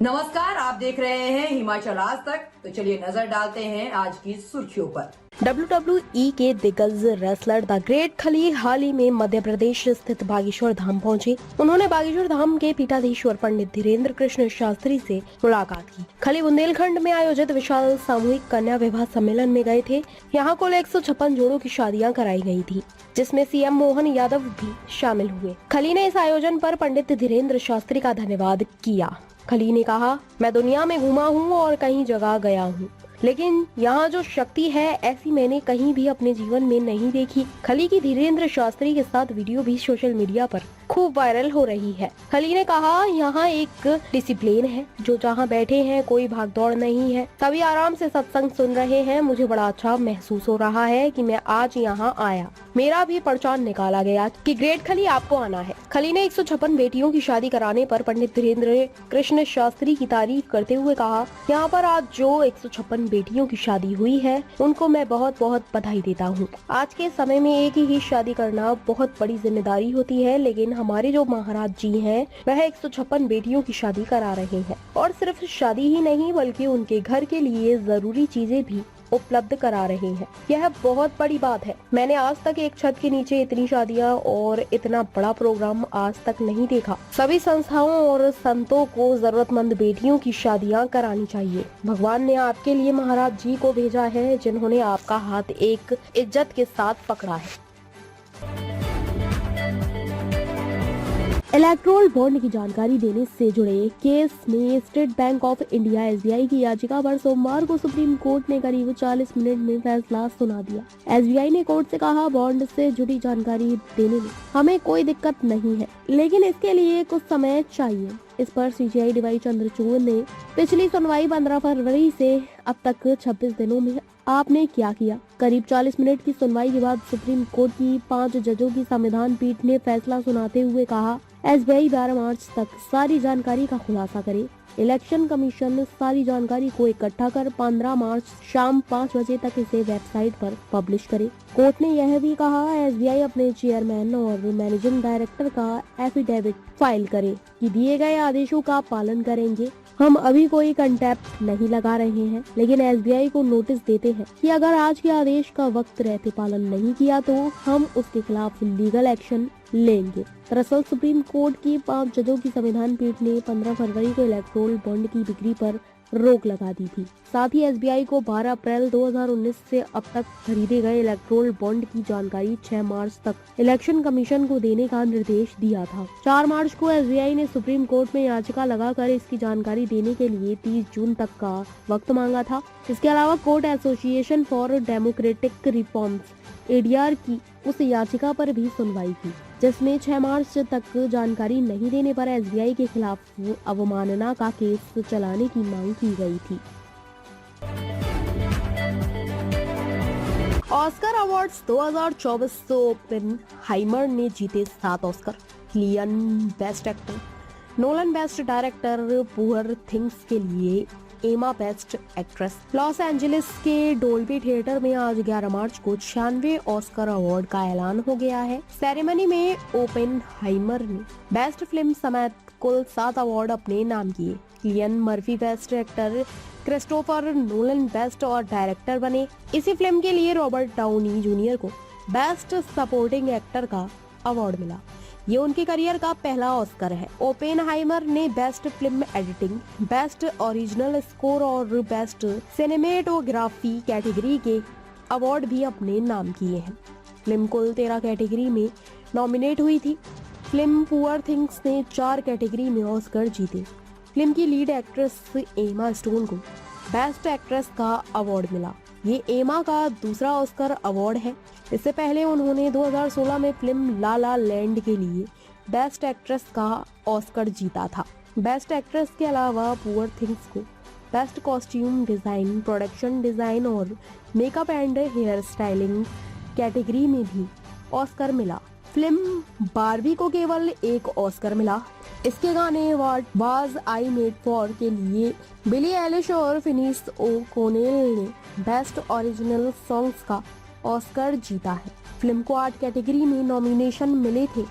नमस्कार, आप देख रहे हैं हिमाचल आज तक। तो चलिए नजर डालते हैं आज की सुर्खियों पर। WWE के दिग्गज रेसलर द ग्रेट खली हाल ही में मध्य प्रदेश स्थित बागेश्वर धाम पहुंचे। उन्होंने बागेश्वर धाम के पीठाधीश्वर पंडित धीरेन्द्र कृष्ण शास्त्री से मुलाकात की। खली बुंदेलखंड में आयोजित विशाल सामूहिक कन्या विवाह सम्मेलन में गए थे। यहाँ कुल 156 जोड़ों की शादियां कराई गई थी, जिसमें सीएम मोहन यादव भी शामिल हुए। खली ने इस आयोजन पर पंडित धीरेन्द्र शास्त्री का धन्यवाद किया। खली ने कहा, मैं दुनिया में घूमा हूँ और कई जगह गया हूँ, लेकिन यहाँ जो शक्ति है ऐसी मैंने कहीं भी अपने जीवन में नहीं देखी। खली की धीरेन्द्र शास्त्री के साथ वीडियो भी सोशल मीडिया पर खूब वायरल हो रही है। खली ने कहा, यहाँ एक डिसिप्लिन है, जो जहाँ बैठे हैं कोई भागदौड़ नहीं है, सभी आराम से सत्संग सुन रहे हैं। मुझे बड़ा अच्छा महसूस हो रहा है कि मैं आज यहाँ आया। मेरा भी पहचान निकाला गया कि ग्रेट खली आपको आना है। खली ने 156 बेटियों की शादी कराने पर पंडित धीरेन्द्र कृष्ण शास्त्री की तारीफ करते हुए कहा, यहाँ पर आज जो 156 बेटियों की शादी हुई है उनको मैं बहुत बहुत बधाई देता हूँ। आज के समय में एक ही शादी करना बहुत बड़ी जिम्मेदारी होती है, लेकिन हमारे जो महाराज जी हैं वह 156 बेटियों की शादी करा रहे हैं, और सिर्फ शादी ही नहीं बल्कि उनके घर के लिए जरूरी चीजें भी उपलब्ध करा रहे हैं। यह बहुत बड़ी बात है। मैंने आज तक एक छत के नीचे इतनी शादियां और इतना बड़ा प्रोग्राम आज तक नहीं देखा। सभी संस्थाओं और संतों को जरूरतमंद बेटियों की शादियां करानी चाहिए। भगवान ने आपके लिए महाराज जी को भेजा है, जिन्होंने आपका हाथ एक इज्जत के साथ पकड़ा है। इलेक्ट्रोल बॉन्ड की जानकारी देने से जुड़े केस में state bank of India SBI की याचिका पर सोमवार को सुप्रीम कोर्ट ने करीब 40 मिनट में फैसला सुना दिया। एसबीआई ने कोर्ट से कहा, बॉन्ड से जुड़ी जानकारी देने में हमें कोई दिक्कत नहीं है, लेकिन इसके लिए कुछ समय चाहिए। इस पर सीजीआई डीवाई चंद्रचूड़ ने पिछली सुनवाई 15 फरवरी से अब तक 26 दिनों में आपने क्या किया। करीब 40 मिनट की सुनवाई के बाद सुप्रीम कोर्ट की 5 जजों की संविधान पीठ ने फैसला सुनाते हुए कहा, एसबीआई 12 मार्च तक सारी जानकारी का खुलासा करे। इलेक्शन कमीशन सारी जानकारी को इकट्ठा कर 15 मार्च शाम 5 बजे तक इसे वेबसाइट पर पब्लिश करे। कोर्ट ने यह भी कहा, एसबीआई अपने चेयरमैन और मैनेजिंग डायरेक्टर का एफिडेविट फाइल करे कि दिए गए आदेशों का पालन करेंगे। हम अभी कोई कंटेप्ट नहीं लगा रहे हैं, लेकिन एसबीआई को नोटिस देते हैं कि अगर आज के आदेश का वक्त रहते पालन नहीं किया तो हम उसके खिलाफ लीगल एक्शन लेंगे। दरअसल सुप्रीम कोर्ट की 5 जजों की संविधान पीठ ने 15 फरवरी को इलेक्ट्रोल बॉन्ड की बिक्री पर रोक लगा दी थी। साथ ही एसबीआई को 12 अप्रैल 2019 से अब तक खरीदे गए इलेक्ट्रोल बॉन्ड की जानकारी 6 मार्च तक इलेक्शन कमीशन को देने का निर्देश दिया था। 4 मार्च को एसबीआई ने सुप्रीम कोर्ट में याचिका लगाकर इसकी जानकारी देने के लिए 30 जून तक का वक्त मांगा था। इसके अलावा court association for democratic reforms ADR की उस याचिका पर भी सुनवाई की, जिसमें 6 मार्च तक जानकारी नहीं देने पर एसबीआई के खिलाफ अवमानना का केस चलाने की मांग की गई थी। ऑस्कर अवार्ड्स 2024 ओपेनहाइमर ने जीते 7 Oscar. Cillian best actor, Nolan best director, Poor Things के लिए Emma best actress. Los Angeles के डोल्बी थिएटर में आज 11 मार्च को 96वें ऑस्कर अवार्ड का ऐलान हो गया है। सेरेमनी में ओपेनहाइमर ने बेस्ट फिल्म समेत कुल 7 अवार्ड अपने नाम किए। Cillian Murphy best actor, Christopher Nolan best और डायरेक्टर बने। इसी फिल्म के लिए रॉबर्ट डाउनी जूनियर को बेस्ट सपोर्टिंग एक्टर का अवार्ड मिला। ये उनके करियर का पहला ऑस्कर है। ओपेनहाइमर ने best film editing, best original score और बेस्ट सिनेमेटोग्राफी कैटेगरी के अवार्ड भी अपने नाम किए हैं। फिल्म कुल 13 कैटेगरी में नॉमिनेट हुई थी। फिल्म पुअर थिंग्स ने 4 कैटेगरी में ऑस्कर जीते। फिल्म की लीड एक्ट्रेस एमा स्टोन को बेस्ट एक्ट्रेस का अवार्ड मिला। ये एमा का दूसरा ऑस्कर अवार्ड है। इससे पहले उन्होंने 2016 में फिल्म ला ला लैंड के लिए बेस्ट एक्ट्रेस का ऑस्कर जीता था। बेस्ट एक्ट्रेस के अलावा पुअर थिंग्स को best costume design, production design और makeup and hair styling category में भी ऑस्कर मिला। फिल्म बारबी को केवल 1 ऑस्कर मिला। इसके गाने what was I made for के लिए बिली एलिश और फिनिस ओकोनेल ने बेस्ट ओरिजिनल सॉन्ग्स का ऑस्कर जीता है। फिल्म को 8 कैटेगरी में नॉमिनेशन मिले थे।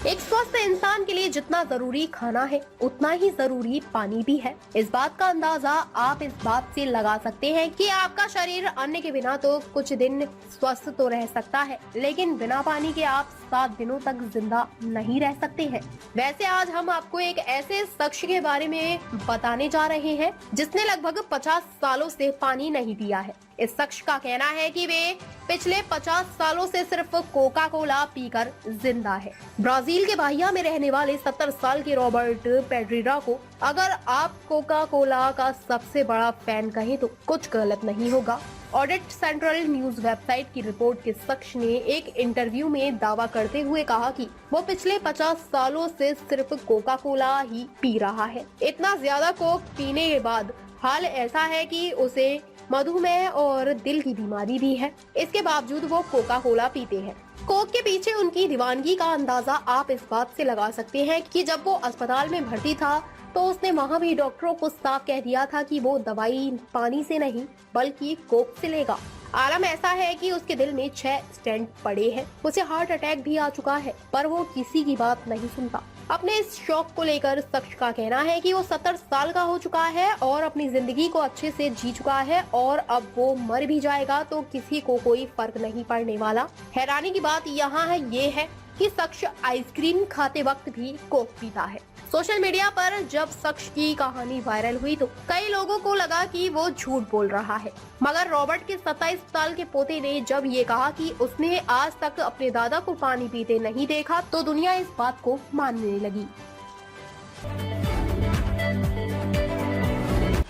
एक स्वस्थ इंसान के लिए जितना जरूरी खाना है उतना ही जरूरी पानी भी है। इस बात का अंदाजा आप इस बात से लगा सकते हैं कि आपका शरीर अन्न के बिना तो कुछ दिन स्वस्थ तो रह सकता है, लेकिन बिना पानी के आप 7 दिनों तक जिंदा नहीं रह सकते हैं। वैसे आज हम आपको एक ऐसे शख्स के बारे में बताने जा रहे हैं जिसने लगभग 50 सालों से पानी नहीं पिया है। इस शख्स का कहना है कि वे पिछले 50 सालों से सिर्फ कोका कोला पीकर जिंदा है। ब्राजील के बाहिया में रहने वाले 70 साल के रॉबर्ट पेड्रिरा को अगर आप कोका कोला का सबसे बड़ा फैन कहें तो कुछ गलत नहीं होगा। ऑडिट सेंट्रल न्यूज वेबसाइट की रिपोर्ट के शख्स ने एक इंटरव्यू में दावा करते हुए कहा कि वो पिछले 50 सालों से सिर्फ कोका कोला ही पी रहा है। इतना ज्यादा कोक पीने के बाद हाल ऐसा है कि उसे मधुमेह और दिल की बीमारी भी है। इसके बावजूद वो कोका कोला पीते हैं। कोक के पीछे उनकी दीवानगी का अंदाजा आप इस बात से लगा सकते हैं कि जब वो अस्पताल में भर्ती था तो उसने वहाँ भी डॉक्टरों को साफ कह दिया था कि वो दवाई पानी से नहीं बल्कि कोक से लेगा। आलम ऐसा है कि उसके दिल में 6 स्टेंट पड़े हैं। उसे हार्ट अटैक भी आ चुका है, पर वो किसी की बात नहीं सुनता। अपने इस शौक को लेकर शख्स का कहना है कि वो 70 साल का हो चुका है और अपनी जिंदगी को अच्छे से जी चुका है और अब वो मर भी जाएगा तो किसी को कोई फर्क नहीं पड़ने वाला। हैरानी की बात यहाँ है ये है कि शख्स आइसक्रीम खाते वक्त भी कोक पीता है। सोशल मीडिया पर जब शख्स की कहानी वायरल हुई तो कई लोगों को लगा कि वो झूठ बोल रहा है, मगर रॉबर्ट के 27 साल के पोते ने जब ये कहा कि उसने आज तक अपने दादा को पानी पीते नहीं देखा तो दुनिया इस बात को मानने लगी।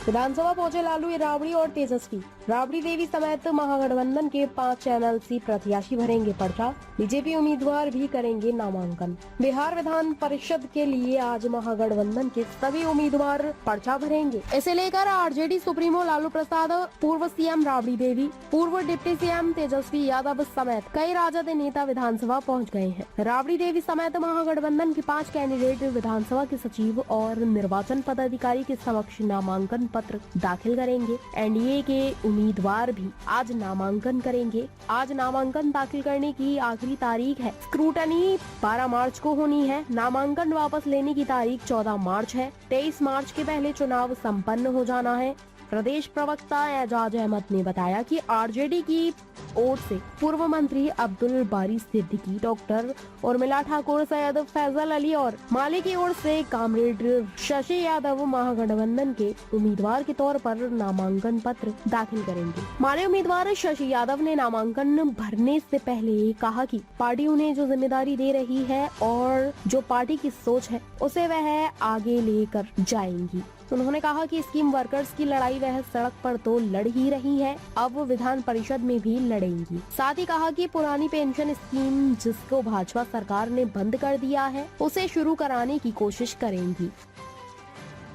विधानसभा पहुंचे लालू राबड़ी और तेजस्वी। राबड़ी देवी समेत महागठबंधन के 5 एनएलसी प्रत्याशी भरेंगे पर्चा, बीजेपी उम्मीदवार भी करेंगे नामांकन। बिहार विधान परिषद के लिए आज महागठबंधन के सभी उम्मीदवार पर्चा भरेंगे। इसे लेकर आरजेडी सुप्रीमो लालू प्रसाद, पूर्व सीएम राबड़ी देवी, पूर्व डिप्टी सीएम तेजस्वी यादव समेत कई राजद नेता विधानसभा पहुँच गए हैं। राबड़ी देवी समेत महागठबंधन के 5 कैंडिडेट विधानसभा के सचिव और निर्वाचन पदाधिकारी के समक्ष नामांकन पत्र दाखिल करेंगे। एनडीए के उम्मीदवार भी आज नामांकन करेंगे। आज नामांकन दाखिल करने की आखिरी तारीख है। स्क्रूटनी 12 मार्च को होनी है। नामांकन वापस लेने की तारीख 14 मार्च है। 23 मार्च के पहले चुनाव संपन्न हो जाना है। प्रदेश प्रवक्ता एजाज अहमद ने बताया कि आरजेडी की ओर से पूर्व मंत्री अब्दुल बारी सिद्दीकी, डॉक्टर उर्मिला ठाकुर, सैयद फैजल अली और माले की ओर से कामरेड शशि यादव महागठबंधन के उम्मीदवार के तौर पर नामांकन पत्र दाखिल करेंगे। माले उम्मीदवार शशि यादव ने नामांकन भरने से पहले कहा कि पार्टी उन्हें जो जिम्मेदारी दे रही है और जो पार्टी की सोच है उसे वह आगे लेकर जाएंगी। उन्होंने कहा कि स्कीम वर्कर्स की लड़ाई वह सड़क पर तो लड़ ही रही है, अब विधान परिषद में भी लड़ेंगी। साथ ही कहा कि पुरानी पेंशन स्कीम जिसको भाजपा सरकार ने बंद कर दिया है उसे शुरू कराने की कोशिश करेंगी।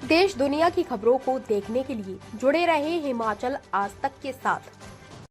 देश दुनिया की खबरों को देखने के लिए जुड़े रहे हिमाचल आज तक के साथ।